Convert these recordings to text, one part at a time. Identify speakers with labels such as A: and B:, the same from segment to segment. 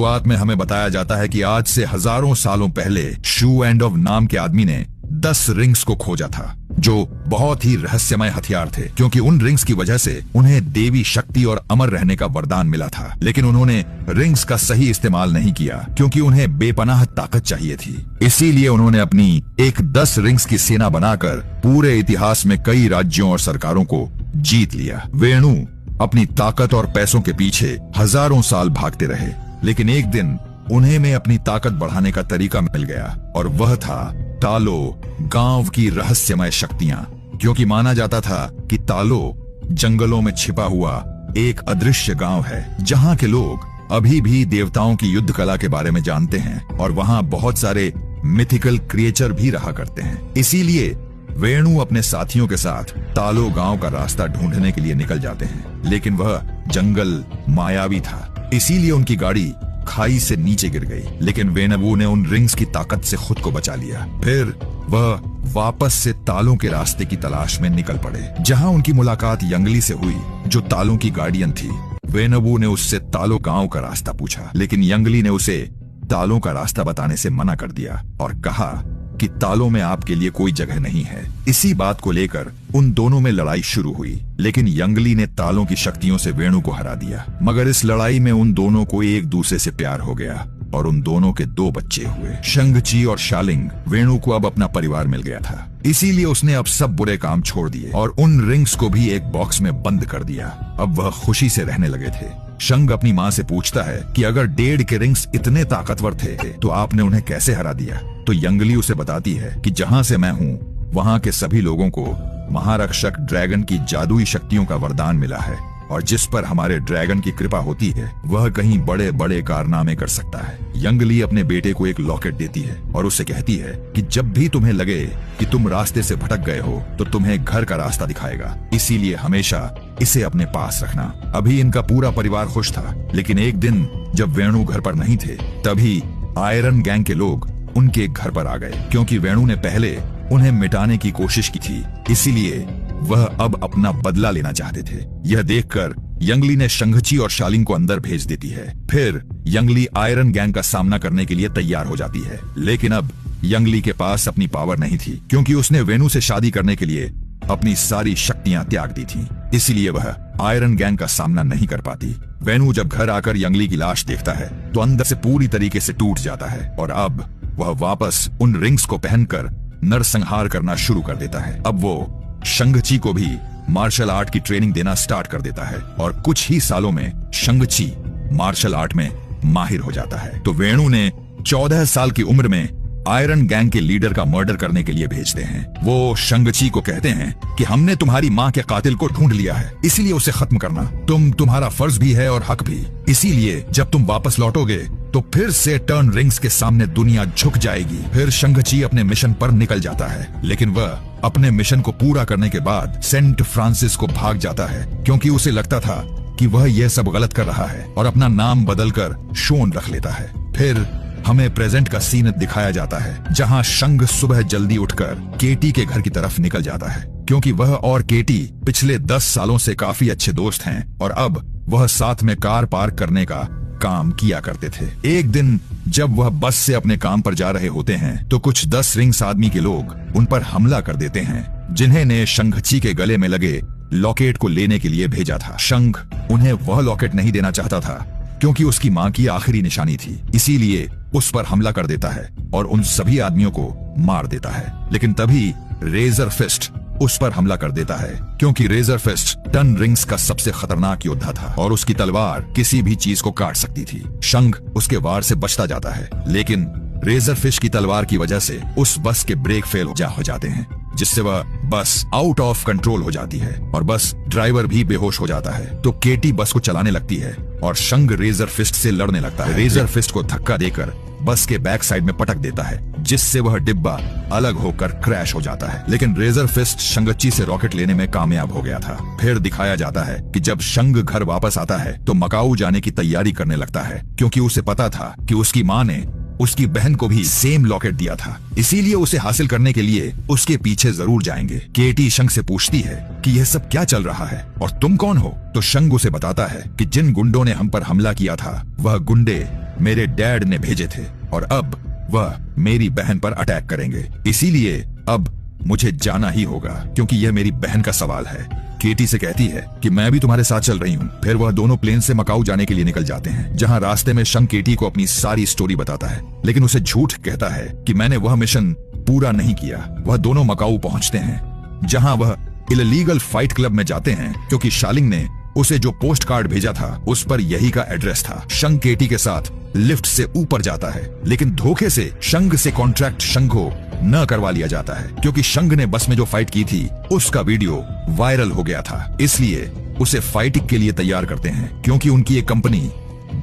A: शुरुआत में हमें बताया जाता है कि आज से हजारों सालों पहले शू एंड ऑफ नाम के आदमी ने 10 रिंग्स को खोजा था, जो बहुत ही रहस्यमय हथियार थे, क्योंकि उन रिंग्स की वजह से उन्हें देवी शक्ति और अमर रहने का वरदान मिला था। लेकिन उन्होंने रिंग्स का सही इस्तेमाल नहीं किया, क्योंकि उन्हें बेपनाह ताकत चाहिए थी। इसीलिए उन्होंने अपनी एक 10 रिंग्स की सेना बनाकर पूरे इतिहास में कई राज्यों और सरकारों को जीत लिया। वेणु अपनी ताकत और पैसों के पीछे हजारों साल भागते रहे, लेकिन एक दिन उन्हें में अपनी ताकत बढ़ाने का तरीका मिल गया, और वह था तालो गांव की रहस्यमय शक्तियां। क्योंकि माना जाता था कि तालो जंगलों में छिपा हुआ एक अदृश्य गांव है, जहां के लोग अभी भी देवताओं की युद्ध कला के बारे में जानते हैं, और वहां बहुत सारे मिथिकल क्रिएचर भी रहा करते हैं। इसीलिए वेणु अपने साथियों के साथ तालो गांव का रास्ता ढूंढने के लिए निकल जाते हैं, लेकिन वह जंगल मायावी था, इसीलिए उनकी गाड़ी खाई से नीचे गिर गई। लेकिन वेणु ने उन रिंग्स की ताकत से खुद को बचा लिया। फिर वह वापस से तालों के रास्ते की तलाश में निकल पड़े, जहां उनकी मुलाकात यंगली से हुई, जो तालों की गार्डियन थी। वेणु ने उससे तालो गांव का रास्ता पूछा, लेकिन यंगली ने उसे तालों का रास्ता बताने से मना कर दिया और कहा कि तालों में आपके लिए कोई जगह नहीं है। इसी बात को लेकर उन दोनों में लड़ाई शुरू हुई, लेकिन यंगली ने तालों की शक्तियों से वेणु को हरा दिया। मगर इस लड़ाई में उन दोनों को एक दूसरे से प्यार हो गया, और उन दोनों के 2 बच्चे हुए, शंगची और शालिंग। वेणु को अब अपना परिवार मिल गया था, इसीलिए उसने अब सब बुरे काम छोड़ दिए और उन रिंग्स को भी एक बॉक्स में बंद कर दिया। अब वह खुशी से रहने लगे थे। शंग अपनी माँ से पूछता है कि अगर 1.5 के रिंग्स इतने ताकतवर थे तो आपने उन्हें कैसे हरा दिया? तो यंगली उसे बताती है कि जहाँ से मैं हूँ वहाँ के सभी लोगों को महारक्षक ड्रैगन की जादुई शक्तियों का वरदान मिला है, और जिस पर हमारे ड्रैगन की कृपा होती है वह कहीं बड़े बड़े कारनामे कर सकता है। यंगली अपने बेटे को एक लॉकेट देती है और उसे कहती है कि जब भी तुम्हें लगे कि तुम रास्ते से भटक गए हो तो तुम्हें घर का रास्ता दिखाएगा, इसीलिए हमेशा इसे अपने पास रखना। अभी इनका पूरा परिवार खुश था, लेकिन एक दिन जब वेणु घर पर नहीं थे, तभी आयरन गैंग के लोग उनके घर पर आ गए। क्योंकि वेणु ने पहले उन्हें मिटाने की कोशिश की थी, इसीलिए वह अब अपना बदला लेना चाहते थे। यह देखकर यंगली ने शंगची और शालिंग को अंदर भेज देती है। फिर यंगली आयरन गैंग का सामना करने के लिए तैयार हो जाती है, लेकिन अब यंगली के पास अपनी पावर नहीं थी, क्योंकि उसने वेणु से शादी करने के लिए अपनी सारी शक्तियां त्याग दी थी। इसलिए वह आयरन गैंग का सामना नहीं कर पाती। वेणु जब घर आकर यंगली की लाश देखता है तो अंदर से पूरी तरीके से टूट जाता है, और अब वह वापस उन रिंग्स को पहनकर नरसंहार करना शुरू कर देता है। अब वो शंगची को भी मार्शल आर्ट की ट्रेनिंग देना स्टार्ट कर देता है, और कुछ ही सालों में शंगची मार्शल आर्ट में माहिर हो जाता है। तो वेणु ने 14 साल की उम्र में आयरन गैंग के लीडर का मर्डर करने के लिए भेजते हैं। वो शंगची को कहते हैं कि हमने तुम्हारी माँ के कातिल को ढूंढ लिया है, इसीलिए उसे खत्म करना तुम्हारा फर्ज भी है और हक भी। इसीलिए जब तुम वापस लौटोगे तो फिर से टर्न रिंग्स के सामने दुनिया झुक जाएगी। फिर शंगची अपने मिशन पर निकल जाता है, लेकिन वह अपने मिशन को पूरा करने के बाद सेंट फ्रांसिस को भाग जाता है, क्योंकि उसे लगता था कि वह यह सब गलत कर रहा है, और अपना नाम बदलकर शोन रख लेता है। फिर हमें प्रेजेंट का सीन दिखाया जाता है, जहां शंग सुबह जल्दी उठकर केटी के घर की तरफ निकल जाता है, क्योंकि वह और केटी पिछले 10 सालों से काफी अच्छे दोस्त हैं, और अब वह साथ में कार पार्क करने का काम किया करते थे। एक दिन जब वह बस से अपने काम पर जा रहे होते हैं तो कुछ 10 रिंग्स आदमी के लोग उन पर हमला कर देते हैं, जिन्हें ने शंगची के गले में लगे लॉकेट को लेने के लिए भेजा था। शंग उन्हें वह लॉकेट नहीं देना चाहता था, क्योंकि उसकी माँ की आखिरी निशानी थी, इसीलिए उस पर हमला कर देता है और उन सभी आदमियों को मार देता है। लेकिन तभी रेजर फिस्ट उस पर हमला कर देता है, क्योंकि रेजर फिस्ट 10 रिंग्स का सबसे खतरनाक योद्धा था और उसकी तलवार किसी भी चीज को काट सकती थी। शंग उसके वार से बचता जाता है, लेकिन रेजर फिस्ट की तलवार की वजह से उस बस के ब्रेक फेल हो जाते हैं, जिससे वह बस आउट ऑफ कंट्रोल हो जाती है और बस ड्राइवर भी बेहोश हो जाता है। तो केटी बस को चलाने लगती है और शंग रेजर फिस्ट से लड़ने लगता है। रेजर फिस्ट को धक्का देकर बस के बैक साइड में पटक देता है, जिससे वह डिब्बा अलग होकर क्रैश हो जाता है। लेकिन रेजर फिस्ट शंगची से रॉकेट लेने में कामयाब हो गया था। फिर दिखाया जाता है कि जब शंग घर वापस आता है तो मकाऊ जाने की तैयारी करने लगता है, क्योंकि उसे पता था कि उसकी माँ ने उसकी बहन को भी सेम लॉकेट दिया था, इसीलिए उसे हासिल करने के लिए उसके पीछे जरूर जाएंगे। केटी शंग से पूछती है कि यह सब क्या चल रहा है और तुम कौन हो? तो शंग उसे बताता है कि जिन गुंडों ने हम पर हमला किया था वह गुंडे मेरे डैड ने भेजे थे और अब वह मेरी बहन पर अटैक करेंगे। इसीलिए अब मुझे जाना ही होगा क्योंकि यह मेरी बहन का सवाल है। केटी से कहती है कि मैं भी तुम्हारे साथ चल रही हूँ। फिर वह दोनों प्लेन से मकाऊ जाने के लिए निकल जाते हैं, जहाँ रास्ते में शंग केटी को अपनी सारी स्टोरी बताता है, लेकिन उसे झूठ कहता है कि मैंने वह मिशन पूरा नहीं किया। वह दोनों मकाऊ पहुंचते हैं, जहाँ वह इलीगल फाइट क्लब में जाते हैं क्योंकि शालिंग ने उसे जो पोस्ट कार्ड भेजा था उस पर यही का एड्रेस था। शंग केटी के साथ लिफ्ट से ऊपर जाता है, लेकिन धोखे से शंग से कॉन्ट्रैक्ट शंग को न करवा लिया जाता है क्योंकि शंग ने बस में जो फाइट की थी उसका वीडियो वायरल हो गया था। इसलिए उसे फाइटिंग के लिए तैयार करते हैं क्योंकि उनकी एक कंपनी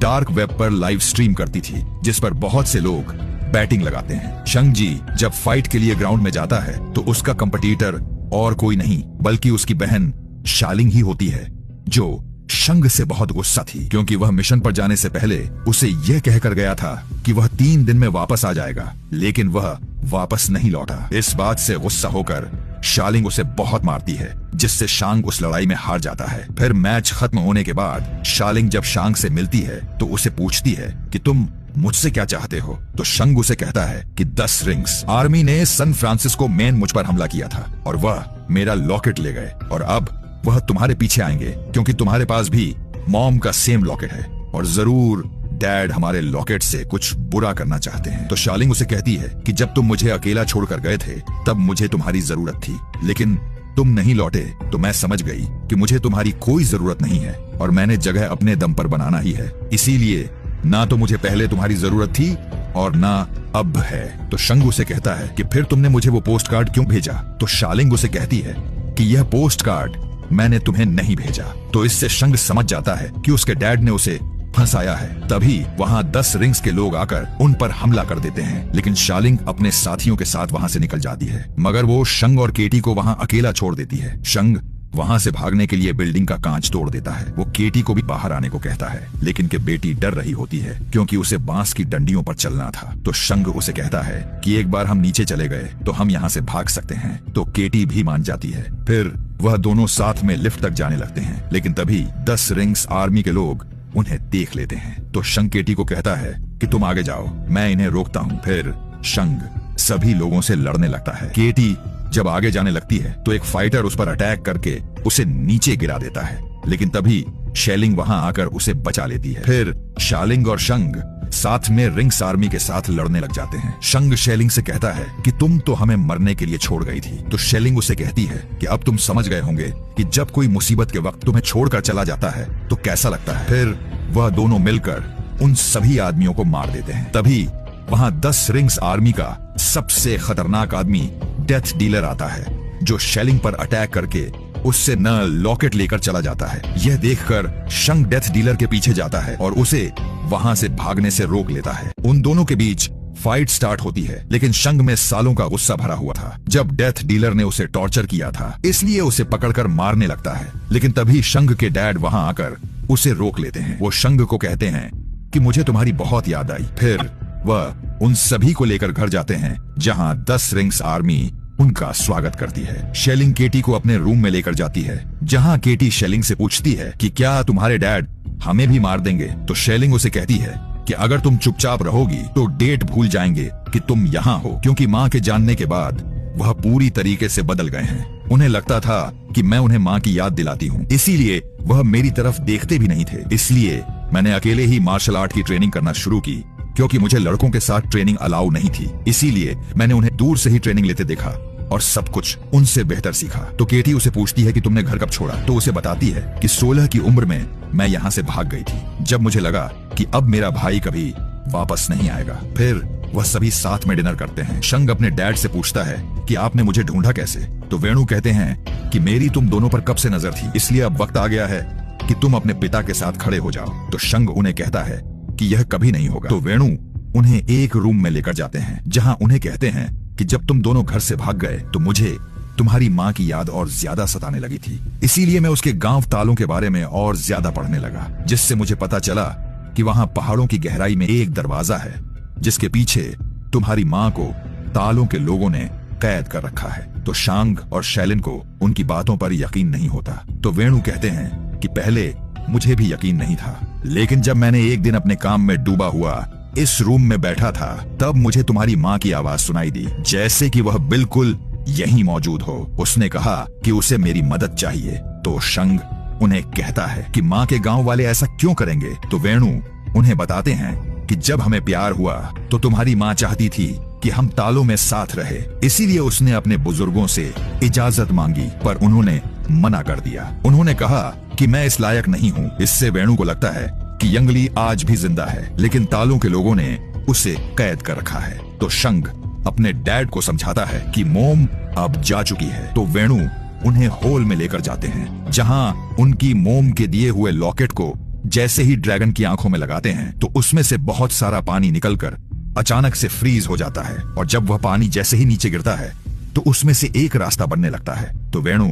A: डार्क वेब पर लाइव स्ट्रीम करती थी जिस पर बहुत से लोग बैटिंग लगाते हैं। शंग जी जब फाइट के लिए ग्राउंड में जाता है तो उसका कंपटीटर और कोई नहीं बल्कि उसकी बहन शालिंग ही होती है, जो शंग से बहुत गुस्सा थी क्योंकि वह मिशन पर जाने से पहले उसे यह कहकर गया था कि वह 3 दिन में वापस आ जाएगा, लेकिन वह वापस नहीं लौटा। इस बात से गुस्सा होकर शालिंग उसे बहुत मारती है, जिससे शांग उस लड़ाई में हार जाता है। फिर मैच खत्म होने के बाद शालिंग जब शांग से मिलती है तो उसे पूछती है कि तुम मुझसे क्या चाहते हो, तो शंग उसे कहता है कि 10 रिंग्स। आर्मी ने सैन फ्रांसिस्को में मुझ पर हमला किया था और वह मेरा लॉकेट ले गए और अब वह तुम्हारे पीछे आएंगे क्योंकि तुम्हारे पास भी मॉम का सेम लॉकेट है और जरूर डैड हमारे लॉकेट से कुछ बुरा करना चाहते हैं। तो शालिंग उसे कहती है कि जब तुम मुझे अकेला छोड़कर गए थे तब मुझे तुम्हारी जरूरत थी, लेकिन तुम नहीं लौटे तो मैं समझ गई कि मुझे तुम्हारी कोई जरूरत नहीं है और मैंने जगह अपने दम पर बनाना ही है। इसीलिए ना तो मुझे पहले तुम्हारी जरूरत थी और ना अब है। तो शंग उसे कहता है कि फिर तुमने मुझे वो पोस्ट कार्ड क्यों भेजा? तो शालिंग उसे कहती है कि यह पोस्ट कार्ड मैंने तुम्हें नहीं भेजा। तो इससे शंग समझ जाता है कि उसके डैड ने उसे फंसाया है। तभी वहां 10 रिंग्स के लोग आकर उन पर हमला कर देते हैं, लेकिन शालिंग अपने साथियों के साथ वहां से निकल जाती है, मगर वो शंग और केटी को वहां अकेला छोड़ देती है। शंग वहां से भागने के लिए बिल्डिंग का कांच तोड़ देता है। वो केटी को भी बाहर आने को कहता है, लेकिन के बेटी डर रही होती है क्योंकि उसे बांस की डंडियों पर चलना था। तो शंग उसे कहता है कि एक बार हम नीचे चले गए तो हम यहाँ से भाग सकते हैं। तो केटी भी मान जाती है। फिर वह दोनों साथ में लिफ्ट तक जाने लगते हैं, लेकिन तभी 10 रिंग्स आर्मी के लोग उन्हें देख लेते हैं। तो शंग केटी को कहता है कि तुम आगे जाओ, मैं इन्हें रोकता हूँ। फिर शंग सभी लोगों से लड़ने लगता है। केटी जब आगे जाने लगती है तो एक फाइटर उस पर अटैक करके उसे नीचे गिरा देता है, लेकिन तभी शेलिंग वहां आकर उसे बचा लेती है। फिर शालिंग और शंग साथ में रिंग्स आर्मी के साथ लड़ने लग जाते हैं। शंग शेलिंग से कहता है कि तुम तो हमें मरने के लिए छोड़ गई थी। तो शेलिंग उसे कहती है कि अब तुम समझ गए होंगे कि जब कोई मुसीबत के वक्त तुम्हें छोड़कर चला जाता है तो कैसा लगता है। फिर वह दोनों मिलकर उन सभी आदमियों को मार देते हैं। तभी वहां 10 रिंग्स आर्मी का सबसे खतरनाक आदमी डेथ डीलर आता है, जो शेलिंग पर अटैक करके उससे न लॉकेट लेकर चला जाता है। यह देखकर शंग डेथ डीलर के पीछे जाता है और उसे वहां से भागने से रोक लेता है। उन दोनों के बीच फाइट स्टार्ट होती है, लेकिन शंग में सालों का गुस्सा भरा हुआ था जब डेथ डीलर ने उसे टॉर्चर किया था, इसलिए उसे पकड़कर मारने लगता है। लेकिन तभी शंग के डैड वहां आकर उसे रोक लेते हैं। वो शंग को कहते हैं कि मुझे तुम्हारी बहुत याद आई। फिर वह उन सभी को लेकर घर जाते हैं, जहां 10 रिंग्स आर्मी उनका स्वागत करती है। शेलिंग केटी को अपने रूम में लेकर जाती है, जहां केटी शेलिंग से पूछती है कि क्या तुम्हारे डैड हमें भी मार देंगे? तो शेलिंग उसे कहती है कि अगर तुम चुपचाप रहोगी तो डेट भूल जाएंगे कि तुम यहाँ हो, क्योंकि माँ के जानने के बाद वह पूरी तरीके से बदल गए हैं। उन्हें लगता था कि मैं उन्हें माँ की याद दिलाती हूँ, इसीलिए वह मेरी तरफ देखते भी नहीं थे। इसलिए मैंने अकेले ही मार्शल आर्ट की ट्रेनिंग करना शुरू की, क्योंकि मुझे लड़कों के साथ ट्रेनिंग अलाउ नहीं थी। इसीलिए मैंने उन्हें दूर से ही ट्रेनिंग लेते देखा और सब कुछ उनसे बेहतर सीखा। तो केटी उसे पूछती है कि तुमने घर कब छोड़ा? तो उसे बताती है कि 16 की उम्र में मैं यहाँ से भाग गई थी, जब मुझे लगा कि अब मेरा भाई कभी वापस नहीं आएगा। फिर वह सभी साथ में डिनर करते हैं। शंग अपने डैड से पूछता है कि आपने मुझे ढूंढा कैसे? तो वेणु कहते हैं कि मेरी तुम दोनों पर कब से नजर थी, इसलिए अब वक्त आ गया है कि तुम अपने पिता के साथ खड़े हो जाओ। तो शंग उन्हें कहता है कि यह कभी नहीं होगा। तो वेणु उन्हें एक रूम में लेकर जाते हैं, जहां उन्हें कहते हैं कि जब तुम दोनों घर से भाग गए तो मुझे तुम्हारी माँ की याद और ज्यादा सताने लगी थी, इसीलिए मैं उसके गांव तालों के बारे में और ज्यादा पढ़ने लगा, जिससे मुझे पता चला कि वहां पहाड़ों की गहराई में एक दरवाजा है जिसके पीछे तुम्हारी माँ को तालों के लोगों ने कैद कर रखा है। तो शांग और शैलिन को उनकी बातों पर यकीन नहीं होता। तो वेणु कहते हैं कि पहले मुझे भी यकीन नहीं था। लेकिन जब मैंने एक दिन अपने काम में डूबा हुआ इस रूम में बैठा था, तब मुझे तुम्हारी माँ की आवाज सुनाई दी, जैसे कि वह बिल्कुल यहीं मौजूद हो। उसने कहा कि उसे मेरी मदद चाहिए। तो शंग उन्हें कहता है कि माँ के गांव वाले ऐसा क्यों करेंगे। तो वेणु उन्हें बताते हैं कि जब हमें प्यार हुआ तो तुम्हारी माँ चाहती थी कि हम तालों में साथ रहे, इसीलिए उसने अपने बुजुर्गों से इजाजत मांगी, पर उन्होंने मना कर दिया। उन्होंने कहा कि मैं इस लायक नहीं हूँ। इससे वेणु को लगता है कि यंगली आज भी जिंदा है, लेकिन तालों के लोगों ने उसे कैद कर रखा है। तो शंग अपने डैड को समझाता है कि मोम अब जा चुकी है। तो वेणु उन्हें होल में लेकर जाते हैं, जहां उनकी मोम के दिए हुए लॉकेट को जैसे ही ड्रैगन की आंखों में लगाते हैं तो उसमें से बहुत सारा पानी निकलकर अचानक से फ्रीज हो जाता है। और जब वह पानी जैसे ही नीचे गिरता है तो उसमें से एक रास्ता बनने लगता है। तो वेणु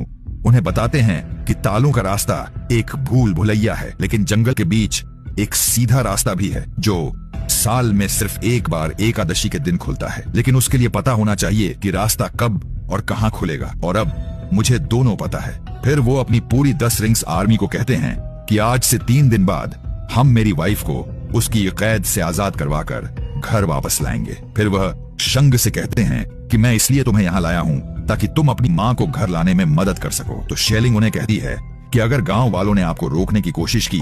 A: उन्हें बताते हैं कि तालों का रास्ता एक भूल भुलैया है, लेकिन जंगल के बीच एक सीधा रास्ता भी है जो साल में सिर्फ एक बार एकादशी के दिन खुलता है। लेकिन उसके लिए पता होना चाहिए कि रास्ता कब और कहां खुलेगा, और अब मुझे दोनों पता है। फिर वो अपनी पूरी 10 रिंग्स आर्मी को कहते हैं कि आज से 3 दिन बाद हम मेरी वाइफ को उसकी कैद से आजाद करवाकर घर वापस लाएंगे। फिर वह शंग से कहते हैं कि मैं इसलिए तुम्हें यहाँ लाया हूँ ताकि तुम अपनी माँ को घर लाने में मदद कर सको। तो शेलिंग उन्हें कहती है कि अगर गांव वालों ने आपको रोकने की कोशिश की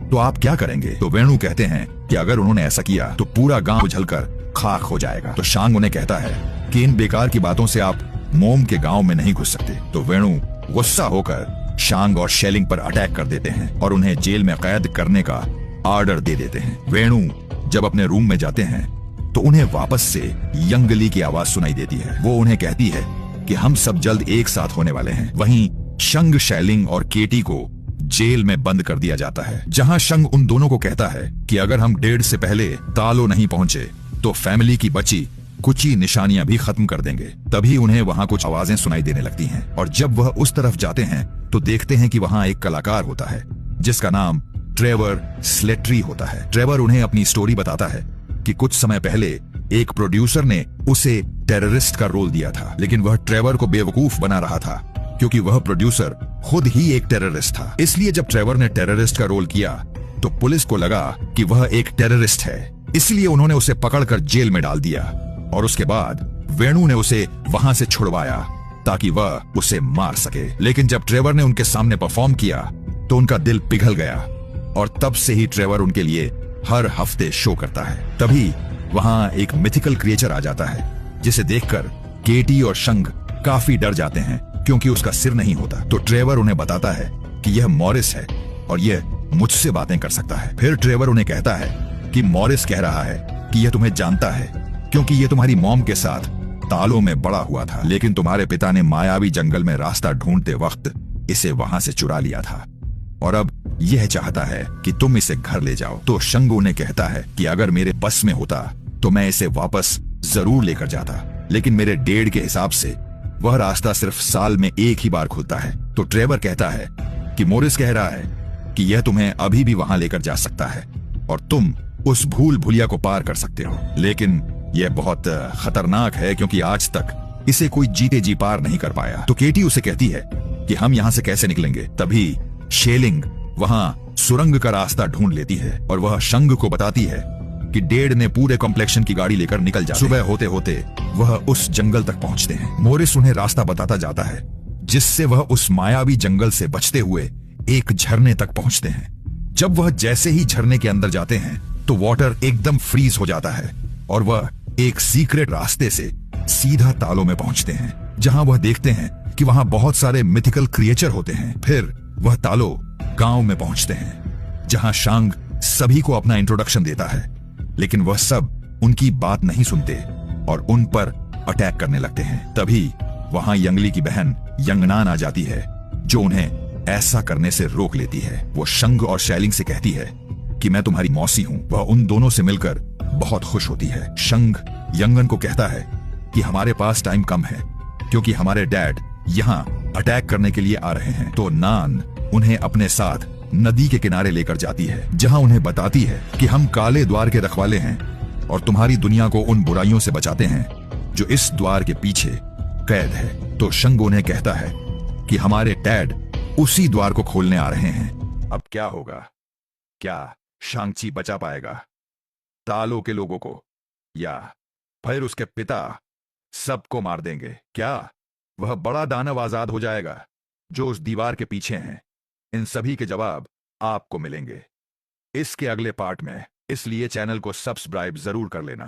A: तो आप क्या करेंगे। तो वेणु कहते हैं कि अगर उन्होंने ऐसा किया तो पूरा गांव जलकर खाक हो जाएगा। तो शांग उन्हें कहता है कि इन बेकार की बातों से आप मोम के गांव में नहीं घुस सकते। तो वेणु गुस्सा होकर शांग और शेलिंग पर अटैक कर देते हैं और उन्हें जेल में कैद करने का ऑर्डर दे देते हैं। वेणु जब अपने रूम में जाते हैं तो उन्हें वापस से यंगली की आवाज सुनाई देती है। वो उन्हें कहती है कि हम सब जल्द एक साथ होने वाले हैं। वहीं शंग, शेलिंग और केटी को जेल में बंद कर दिया जाता है, जहां शंग उन दोनों को कहता है कि अगर हम 1.5 से पहले तालो नहीं पहुंचे तो फैमिली की बची कुछ ही निशानियां भी खत्म कर देंगे। तभी उन्हें वहां कुछ आवाजें सुनाई देने लगती हैं, और जब वह उस तरफ जाते हैं तो देखते हैं कि वहां एक कलाकार होता है जिसका नाम ट्रेवर स्लेटरी होता है। ट्रेवर उन्हें अपनी स्टोरी बताता है कि कुछ समय पहले एक प्रोड्यूसर ने उसे टेररिस्ट का रोल दिया था, लेकिन वह ट्रेवर को बेवकूफ बना रहा था क्योंकि वह प्रोड्यूसर खुद ही एक टेररिस्ट था। इसलिए जब ट्रेवर ने टेररिस्ट का रोल किया तो पुलिस को लगा कि वह एक टेररिस्ट है, इसलिए उन्होंने उसे पकड़कर जेल में डाल दिया। और उसके बाद वेणु ने उसे वहां से छुड़वाया ताकि वह उसे मार सके। लेकिन जब ट्रेवर ने उनके सामने परफॉर्म किया तो उनका दिल पिघल गया, और तब से ही ट्रेवर उनके लिए हर हफ्ते शो करता है। तभी वहां एक मिथिकल क्रिएचर आ जाता है जिसे देखकर केटी और शंग काफी डर जाते हैं क्योंकि उसका सिर नहीं होता। तो ट्रेवर उन्हें बताता है कि यह मॉरिस है और यह मुझसे बातें कर सकता है। फिर ट्रेवर उन्हें कहता है कि मॉरिस कह रहा है कि यह तुम्हें जानता है क्योंकि यह तुम्हारी मॉम के साथ तालों में बड़ा हुआ था, लेकिन तुम्हारे पिता ने मायावी जंगल में रास्ता ढूंढते वक्त इसे वहां से चुरा लिया था और अब यह चाहता है कि तुम इसे घर ले जाओ। तो शंग उन्हें कहता है कि अगर मेरे बस में होता तो मैं इसे वापस जरूर लेकर जाता, लेकिन मेरे डेढ़ के हिसाब से वह रास्ता सिर्फ साल में एक ही बार खुलता है। तो ट्रेवर कहता है कि मॉरिस कह रहा है कि यह तुम्हें अभी भी वहां लेकर जा सकता है और तुम उस भूल भुलिया को पार कर सकते हो, लेकिन यह बहुत खतरनाक है क्योंकि आज तक इसे कोई जीते जी पार नहीं कर पाया। तो केटी उसे कहती है कि हम यहाँ से कैसे निकलेंगे। तभी शेलिंग वहां सुरंग का रास्ता ढूंढ लेती है और वह शंग को बताती है कि डेढ़ ने पूरे कॉम्प्लेक्शन की गाड़ी लेकर निकल जाते हैं। सुबह होते होते वह उस जंगल तक पहुंचते हैं। मॉरिस उन्हें रास्ता बताता जाता है जिससे वह उस मायावी जंगल से बचते हुए एक झरने तक पहुंचते हैं। जब वह जैसे ही झरने के अंदर जाते हैं तो वाटर एकदम फ्रीज हो जाता है और वह एक सीक्रेट रास्ते से सीधा तालों में पहुंचते हैं, जहां वह देखते हैं कि वहां बहुत सारे मिथिकल क्रिएचर होते हैं। फिर वह तालो गांव में पहुंचते हैं जहां शांग सभी को अपना इंट्रोडक्शन देता है, लेकिन वह सब उनकी बात नहीं सुनते और उन पर अटैक करने लगते हैं। तभी वहां यंगली की बहन यंगनान आ जाती है जो उन्हें ऐसा करने से रोक लेती है। वो शंग और शेलिंग से कहती है कि मैं तुम्हारी मौसी हूं। वह उन दोनों से मिलकर बहुत खुश होती है। शंग यंगन को कहता है कि हमारे पास टाइम कम है क्योंकि हमारे डैड यहाँ अटैक करने के लिए आ रहे हैं। तो नान उन्हें अपने साथ नदी के किनारे लेकर जाती है जहां उन्हें बताती है कि हम काले द्वार के रखवाले हैं और तुम्हारी दुनिया को उन बुराइयों से बचाते हैं जो इस द्वार के पीछे कैद है। तो शंग उन्हें कहता है कि हमारे डैड उसी द्वार को खोलने आ रहे हैं। अब क्या होगा? क्या शांग-ची बचा पाएगा तालो के लोगों को, या फिर उसके पिता सबको मार देंगे? क्या वह बड़ा दानव आजाद हो जाएगा जो उस दीवार के पीछे हैं? इन सभी के जवाब आपको मिलेंगे इसके अगले पार्ट में, इसलिए चैनल को सब्सक्राइब जरूर कर लेना।